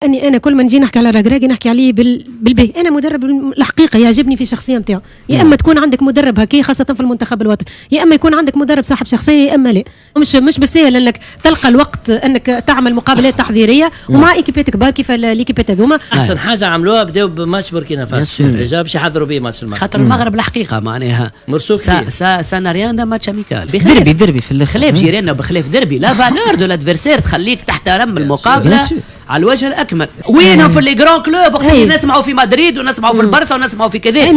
اني انا كل ما نجي نحكي على ركراكي نحكي عليه بالباهي. انا مدرب الحقيقه يعجبني في الشخصيه نتاعو. يا اما تكون عندك مدرب هكي خاصه في المنتخب الوطني، يا اما يكون عندك مدرب صاحب شخصيه، يا اما لا. مش بالسهل انك تلقى الوقت انك تعمل مقابلات تحضيريه ومع ايكيبات كبار كيف الايكيبات هذوما. احسن حاجه عملوها بداو بماتش بوركينا فاسو ديجا باش يحضروا به ماتش المغرب، خاطر المغرب الحقيقه معناها مرسوك سا ريان دا ماتش اميكال دربي في بخلاف جيراننا وبخلاف دربي لا فالور دو لادفيرسير تخليك تحترم المقابله على الوجه الاكمل. وينهم في لي جران كلوب وقت اللي نسمعوا في مدريد ونسمعوا في البرصا ونسمعوا في كذا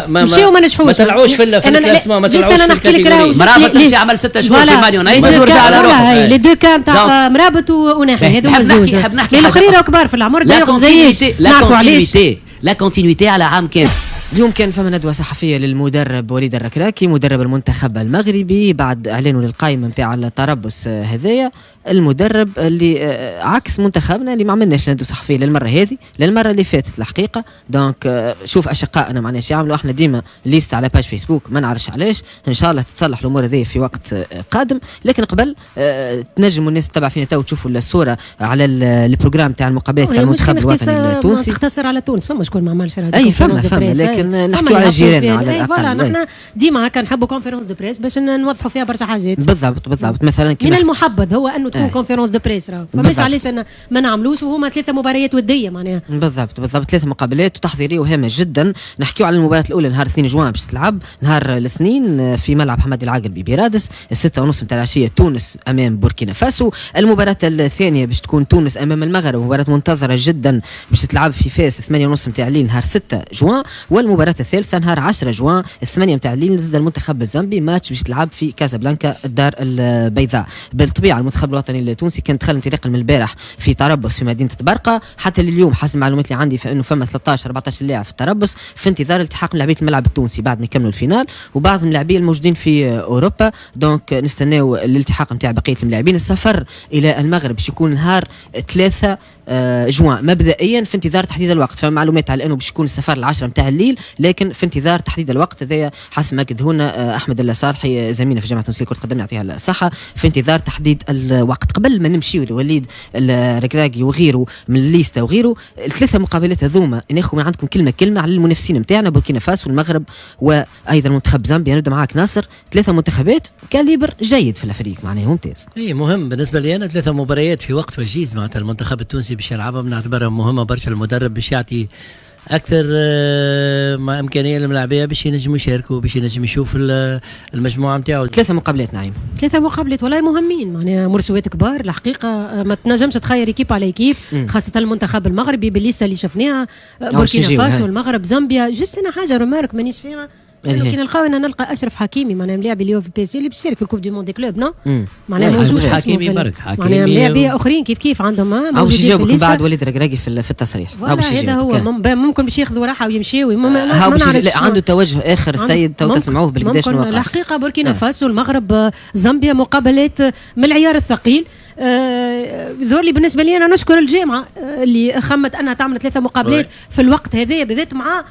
مشيو ما نجحوش، ما طلعوش في الكلاسمون، ما طلعوش في الكاتيجوري. مرابط تمشي عمل 6 شهور في مان يونايتد ورجع على روحه. لي دو كان تاع مرابط وناحي هذوما زوج الاخرين كبار في العمر نعرفوا علاش لا كونتينيتي على عام كامل. اليوم كان فما ندوة صحفية للمدرب وليد الركراكي مدرب المنتخب المغربي بعد اعلانه للقائمة نتاع التربص هذايا. المدرب اللي عكس منتخبنا اللي ما عملناش ندوة صحفية للمرة هذه، للمرة اللي فاتت الحقيقة. دونك شوف اشقائنا معناش يعملوا احنا ديما ليست على باج فيسبوك، ما نعرفش علاش. ان شاء الله تتصلح الامور هذه في وقت قادم، لكن قبل تنجموا الناس تتابع فينا تو تشوفوا الصورة على البروجرام تاع المقابلات تاع المنتخب الوطني التونسي. تختصر على تونس، فما شكون ما عملش اي فما لكن نحكوا على جيراننا على الاقل. نحن ديما هكا نحبوا كونفيرونس دو بريس باش نوضحوا فيها برشا حاجات. بالضبط مثلا من المحبذ هو انه تكون كونفيرونس دو بريس، فماش علاش ما نعملوش وهما 3 مباريات وديه معناها. بالضبط 3 مقابلات وتحضيريه وهامه جدا. نحكيو على المباراه الاولى نهار 2 جوان باش تلعب نهار الاثنين في ملعب حمادي العقربي برادس 6:30 متاع العشيه، تونس امام بوركينا فاسو. المباراه الثانيه باش تكون تونس امام المغرب، مباراه منتظره جدا باش تلعب في فاس 8:30 متاع الليل نهار 6 جوان. والمباراه الثالثه نهار 10 جوان 8 متاع الليل ضد المنتخب الزامبي، ماتش باش تلعب في كازابلانكا الدار البيضاء. بالطبيعه المنتخب الوطني التونسي كان دخل انطلاقا من البارح في تربص في مدينه برقه، حتى اليوم حسب المعلومات اللي عندي فانه فما 13-14 لاعب في التربص في انتظار التحاق لاعبيه الملعب التونسي بعد ما يكملوا الفينال، وبعض اللاعبين الموجودين في اوروبا. دونك نستناو الالتحاق نتاع بقيه اللاعبين. السفر الى المغرب باش يكون نهار 3 جوان مبدئيا في انتظار تحديد الوقت. فما معلومات على انه باش يكون السفر 10 متاع الليل، لكن في انتظار تحديد الوقت. هذا حسب ما اكده لنا احمد الصالحي زميلنا في جامعه تونسيه كره القدم يعطيها الصحه، في انتظار تحديد الوقت. قبل ما نمشيو لوليد الركراكي وغيره من الليسته وغيره، ال3 مقابلات هذوما ناخذ من عندكم كلمه على المنافسين نتاعنا بوركينا فاسو والمغرب وايضا منتخب زامبيا. نبدا معاك ناصر. 3 منتخبات كاليبر جيد في الافريق معناها ممتاز. اي مهم بالنسبه لي انا 3 مباريات في وقت وجيز معناتها المنتخب التونسي باش يلعبها، بنعتبرها مهمه برشا. المدرب باش يعطي اكثر مع امكانيه للملاعبيه باش ينجموا يشاركوا، باش ينجم يشوف المجموعه نتاعو. 3 مقابلات نعيم، 3 مقابلات والله مهمين معناها مرسوات كبار الحقيقه. ما تنجمش تخير ايكيب على ايكيب، خاصه المنتخب المغربي بالليسته اللي شفناها بوركينا فاسو المغرب زامبيا. جست انا حاجه رمارك مانيش فيها كي نلقاو نلقى اشرف حكيمي معناها ملاعب اليوم في بي سي اللي باش يشارك في الكوب دي موند كلوب معناها موجود حكيمي برك معناها ملاعبيه اخرين كيف عندهم موجودين في بعد وليد الركراكي في التصريح. هذا هو ممكن باش ياخذوا راحه ويمشيو ما نعرفش عنده توجه اخر السيد تو تسمعوه بالقداش نوقع. الحقيقه بوركينا فاسو المغرب زامبيا مقابلات من العيار الثقيل. ذور لي بالنسبه لي انا نشكر الجامعه اللي خمت انها تعمل 3 مقابلات في الوقت هذايا بالذات مع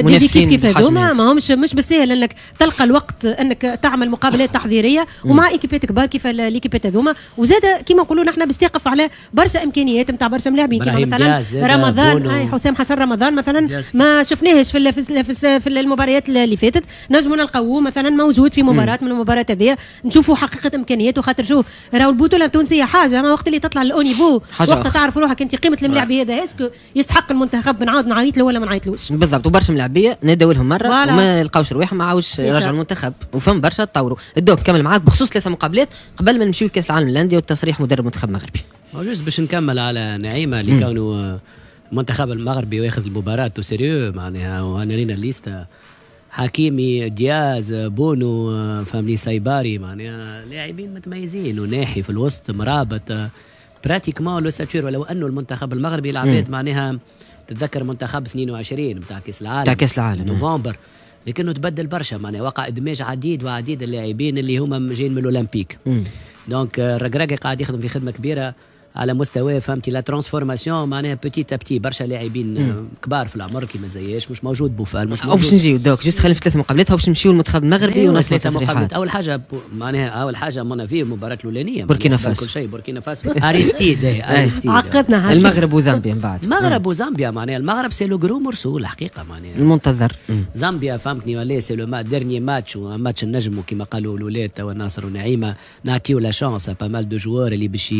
ديزيكيب كيف هذوما. ما همش مش بالسهل انك تلقى الوقت انك تعمل مقابلات تحضيريه ومع ايكيبات كبار كيف الايكيبات هذوما. وزاد كيما نقولوا نحن باش تقف على برشا امكانيات نتاع برشا ملاعبين كيما مثلا رمضان حسام حسن رمضان مثلا ما شفناهش في المباريات اللي فاتت. نجموا نلقاوه مثلا موجود في مباراه من المباريات هذيا نشوفوا حقيقه امكانياته. خاطر شوف راهو البطوله التونسيه حاجه، ما وقت اللي تطلع للاو نيفو وقت تعرف روحك انت قيمه الملاعب هذا اسكو يستحق المنتخب بنعاود نعيط له ولا ما نعيطلوش. بالضبط. وبرشا ملاعبيه نادوا لهم مره وما لقاوش رواحهم ما عاوش يرجعوا المنتخب وفهم برشا تطوروا. الدوك كمل معاك بخصوص 3 مقابلات قبل ما نمشيو لكاس العالم للانديه والتصريح مدرب منتخب مغربي. جوست باش نكمل على نعيمه اللي كانوا المنتخب المغربي واخذ المباراه سيريو معناها. وانا رينا الليسته حكيمي دياز بونو فاملي سايباري معناها لاعبين متميزين، وناحي في الوسط مرابط براتيكمون لو ساتور. ولو انه المنتخب المغربي لعبات معناها تتذكر منتخب 22 نتاع كاس العالم نوفمبر، لكنه تبدل برشا معناها وقع ادماج عديد اللاعبين اللي هما جايين من الاولمبيك. دونك الركراكي قاعد يخدم في خدمه كبيره على مستوى فهمتي لا ترانسفورماسيون معناها بوتيت ابتي برشا لاعبين كبار في العمر كيما زياش مش موجود بوفال مش موجود. باش نجيو دوك جوست خلينا في 3 مقابلات باش نمشيو للمنتخب المغربي وناس 3 مقابلات. اول حاجه معناها اول حاجه في المباراه الاولانيه بوركينا فاسو كل شيء بوركينا فاسو اريستيد عقدنا المغرب وزامبيا من بعد المغرب وزامبيا معناها المغرب سي لو غرو مرسول الحقيقه معناها المنتظر. زامبيا فهمتني ولا سي لو ديرني ماتش وماتش النجم كما قالوا الولاد توا ناصر ونعيمه نعطيو لا شانس با مال دو جوار اللي باش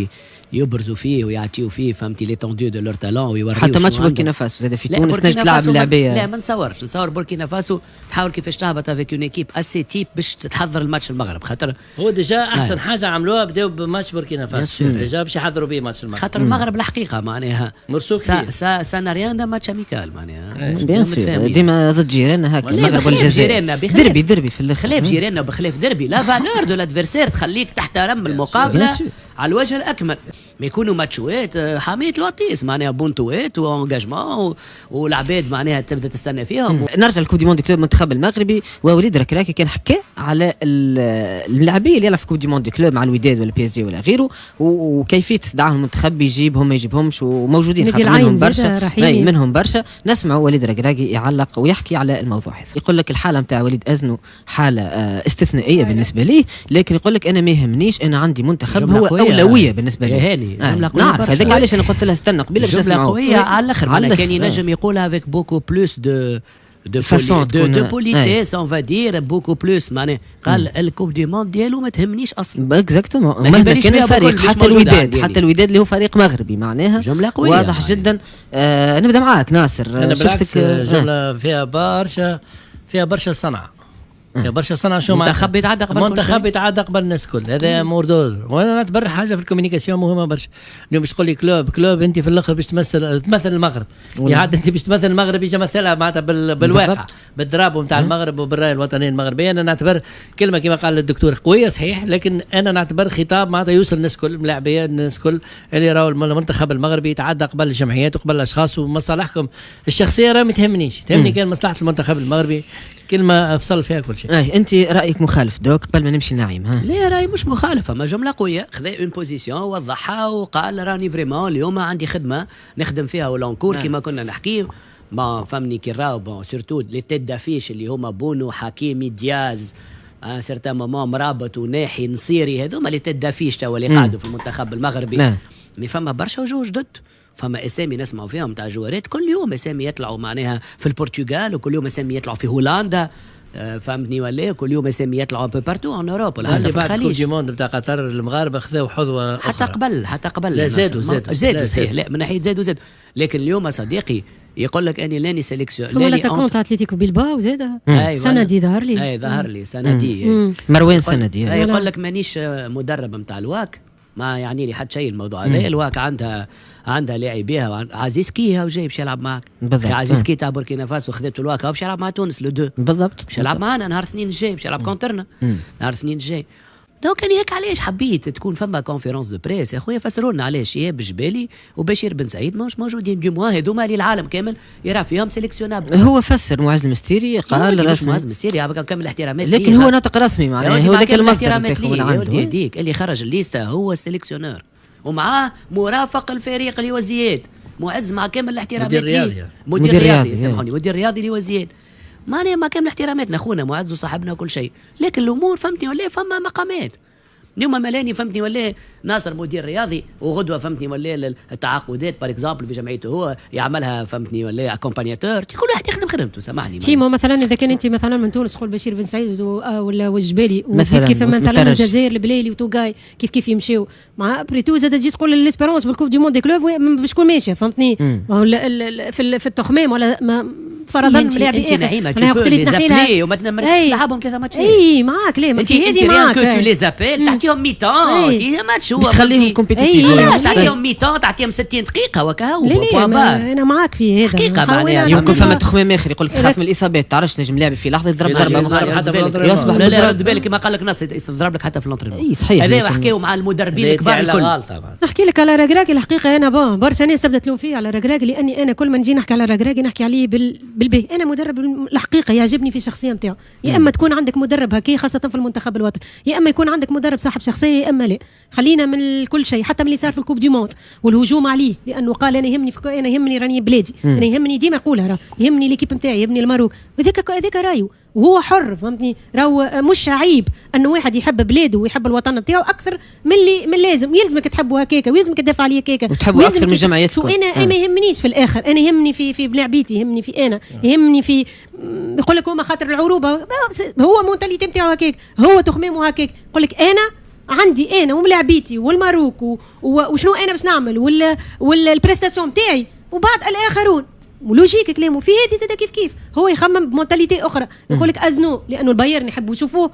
يبرزوا فيه ويعطيو فيه فهمتي ليتوندو دو لور تالون ويوريو حتى ماتش بوركينا فاسو زاد في تونس نجم تلعب اللعبيه. لا ما نتصور بوركينا فاسو تحاول كيفاش تهبط افيك اون ايكيب اسي تيب باش تحضر الماتش المغرب خاطر هو ديجا احسن حاجه عملوها بداو بماتش بوركينا فاسو ديجا باش يحضروا به ماتش المغرب خاطر المغرب الحقيقه معناها مرسوك سا ناريان دا ماتش اميكال معناها بيان سور ديما ضد جيراننا هكا المغرب والجزائر دربي في الاخر خلاف جيراننا وبخلاف دربي لا فالور دو لادفيرسير تخليك تحترم المقابله على الوجه الاكمل. ما يكونوا ماتشوات حمية الوطيس معناها بونتوات وانجاجمون والعباد معناها تبدا تستنى فيهم. نرجع لكوب دي موند كلوب المنتخب المغربي ووليد ركراكي كان حكى على اللاعبيه اللي يلعب في كوب دي موند كلوب مع الوداد ولا بي اس جي ولا غيره وكيفيه استدعاء المنتخب يجيبهم ما يجيبهمش وموجودين منهم برشا. نسمعوا وليد ركراكي يعلق ويحكي على الموضوع هذا. يقول لك الحاله نتاع وليد ازنو حاله استثنائيه بالنسبه ليه لكن يقول لك انا ما يهمنيش انا عندي منتخب هو اولويه بالنسبه لي. نعرف هذاك علاش انا قلت لها استنى قبيله باش جمله قويه على الاخر كان ينجم يقولها افيك بوكو بلوس de politesse on va dire beaucoup plus معناها قال الكوب دي موند ديالو ما تهمنيش اصلا اكزاكتومون مهما كان الفريق حتى الوداد اللي هو فريق مغربي معناها جمله قويه واضح جدا. نبدا معاك ناصر. انا بالعكس جمله فيها برشا صنعه برشا صنع شو منتخب يتعدى قبل منتخب يتعدى قبل الناس كل هذا امور دور. وانا نعتبر حاجه في الكوميونيكاسيون مهمه برشا. اليوم باش تقول لي كلوب انت في الاخر باش تمثل المغرب يا عاد انت باش تمثل المغرب يجي مثلها معناتها بالواقع بالدراب نتاع المغرب وبالراي الوطني المغربي. انا نعتبر كلمه كما قال الدكتور قويه صحيح لكن انا نعتبر خطاب معناتها يوصل الناس كل ملاعبيه الناس كل اللي راهو المنتخب المغربي يتعدى قبل الجمعيات وقبل الاشخاص ومصالحكم الشخصيه راه ما تهمنيش تهمني كان مصلحه المنتخب المغربي كلمه افصل فيها كل شيء. انت رايك مخالف دوك قبل ما نمشي نعيم؟ لا رايي مش مخالفه ما جمله قويه خذا اون بوزيسيون وضحها وقال راني فريمون اليوم عندي خدمه نخدم فيها ولونكور كما كنا نحكي ما فهمني كي راهو بون سورتو لي تيت دافيش اللي هما بونو حكيمي دياز ان سيرتان مومون مرابط وناحي نصيري هذوما لي تيت دافيش توا اللي قاعدوا في المنتخب المغربي. مي فما برشا وجوه جدد فما اسامي نسمعوا فيهم تاع جوارات كل يوم اسامي يطلعوا معناها في البرتغال وكل يوم اسامي يطلعوا في هولندا فهمتني ولا كل يوم اسامي يطلعوا ان بو بارتو ان اوروب ولا حتى في الخليج. كوب دي موند نتاع قطر المغاربه خذوا حظوه حتى قبل لا زادوا صحيح لا من ناحيه زادوا لكن اليوم صديقي يقول لك اني لاني سيليكسيون ثم لاتاكونت اتلتيكو بيلباو زاد سندي ظهر لي سندي مروان سندي يقول لك مانيش مدرب نتاع الواك ما يعني لي حتى شيء الموضوع هذا. الواك عندها لاعبيها عزيز كي هاو جاي باش يلعب معك عزيز كي تاع بوركينا فاسو خذت الواك باش يلعب مع تونس لو دو بالضبط باش يلعب معنا نهار اثنين الجاي باش يلعب كونترنا نهار اثنين الجاي. دونك انا هيك علاش حبيت تكون فما كونفيرونس دو بريس يا خويا فسروا لنا علاش اياب بجبالي وبشير بن سعيد مش موجودين دو موا هذوما اللي العالم كامل يرى فيهم سيليكسيونابل. هو فسر معز المستيري قال رسمي معز المستيري يا كامل الاحترامات لكن هو نطق رسمي معناها هو ذاك المصدر هذيك اللي خرج الليسته هو السيليكسيونور ومعاه مرافق الفريق اللي هو زياد معز مع كامل الاحترامات مدير رياضي سامحوني مدير رياضي اللي هو زياد معناها ما كامل احتراماتنا اخونا معز وصاحبنا وكل شيء لكن الامور فهمتني ولا فما مقامات. اليوم ملاني فهمتني ولا ناصر مدير رياضي وغدوه فهمتني ولا التعاقدات بار اكزامبل في جمعيته هو يعملها فهمتني ولا اكومبانياتور كل واحد يخدم خدمته سامحني. تيمو مثلا اذا كان انت مثلا من تونس تقول بشير بن سعيد ولا والجبالي وزيد كيف مثلا الجزائر البليلي وتوغاي كيف يمشيو مع بريتو زاد تجي تقول الاسبيرونس بالكوب دي موند دي كلوب بشكون ماشيه فهمتني في التخمام ولا فرضا ملاعبي انت نعيمه تقول لي زابلي وما تنمرش تلعبهم كذا ماتش معاك ليه انت هذه معاك كو تو لي زابيل تعطيهم ميتون تي ماتش هو تخليهم كومبيتيتيف تعطيهم ميتون تعطيهم 60 دقيقه وكهو انا معاك في هذا حقيقه معناها يمكن فما تخمام اخر يقول لك خاف من الاصابات تعرفش نجم لاعب في لحظه يضرب ضربه يصبح لا رد بالك كما قال لك ناس يضرب لك حتى في الانترينمون. اي صحيح هذا حكاو مع المدربين الكبار الكل. نحكي لك على ركراكي الحقيقه انا برشا ناس تبدا تلوم فيه على ركراكي لاني انا كل ما نجي نحكي على ركراكي نحكي عليه بالباهي انا مدرب الحقيقه يعجبني في الشخصيه نتاعو، يا اما تكون عندك مدرب هكا خاصه في المنتخب الوطني، يا اما يكون عندك مدرب صاحب شخصيه، يا اما لا. خلينا من كل شيء، حتى من اللي صار في الكوب دي موند والهجوم عليه، لانه قال انا يهمني راني بلادي، انا يهمني ديما يقولها، يهمني ليكيب نتاعي، يهمني الماروك، هذاك رايو وهو حر، فهمتني؟ راهو مش عيب انه واحد يحب بلاده ويحب الوطن نتاعو اكثر من يلزمك تحبه هكاكا، ويلزمك تدافع عليه هكاكا، وتحبه اكثر من جمعيتكم. شو انا ما يهمنيش في الاخر، انا يهمني في لعبيتي، يهمني في انا، يهمني في يقول لك هما خاطر العروبه، هو مونتاليتي نتاعو هكاك، هو تخمامه هكاك، يقول لك انا عندي انا وملاعبيتي والماروك وشنو انا باش نعمل والبريستاسيون نتاعي، وبعد الاخرون ولوجيك كلامه في هذه زاد كيف هو يخمم بمونتاليتي اخرى، يقول لك ازنو لانه البايرن يحبوا يشوفوه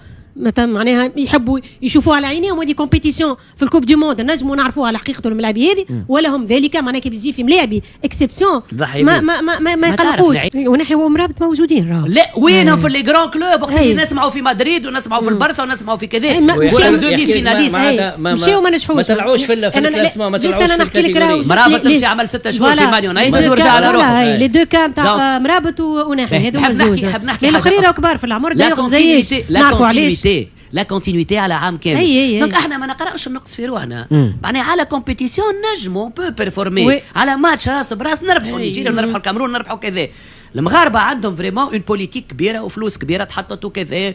معناها يحبوا يشوفوه على عينيهم، هذه كومبيتيسيون في الكوب دي موند نجموا نعرفوها على حقيقته الملاعبي هذه، ولا هم ذلك معناها كي بيجي في ملاعبي اكسبسيون ما يقلقوش، ونحن ومرابط موجودين راهو. لا وينهم في لي جران كلوب وقت اللي نسمعوا في مدريد ونسمعوا في البرصا ونسمعوا في كذا مشيو فيناليست مشيو ما نجحوش، ما طلعوش في الكلاسمون، ما طلعوش في الكاتيجوري. مرابط تمشي عمل 6 شهور في مان يونايتد ورجع على روحه. لي دو كام تاع مرابط ونحي هذوما زوج، لانه قريره كبار في العمر دايوغ زيش نعرفوا علاش لا كونتينيتي على عام كامل. دونك احنا ما نقراوش النقص في روحنا، معناها على كومبيتيسيون نجموا بو بيرفورمي، على ماتش راس براس نربحوا نيجيريا ونربحوا الكاميرون نربحوا كذا. المغاربه عندهم فريمون اون بوليتيك كبيره وفلوس كبيره تحطت وكذا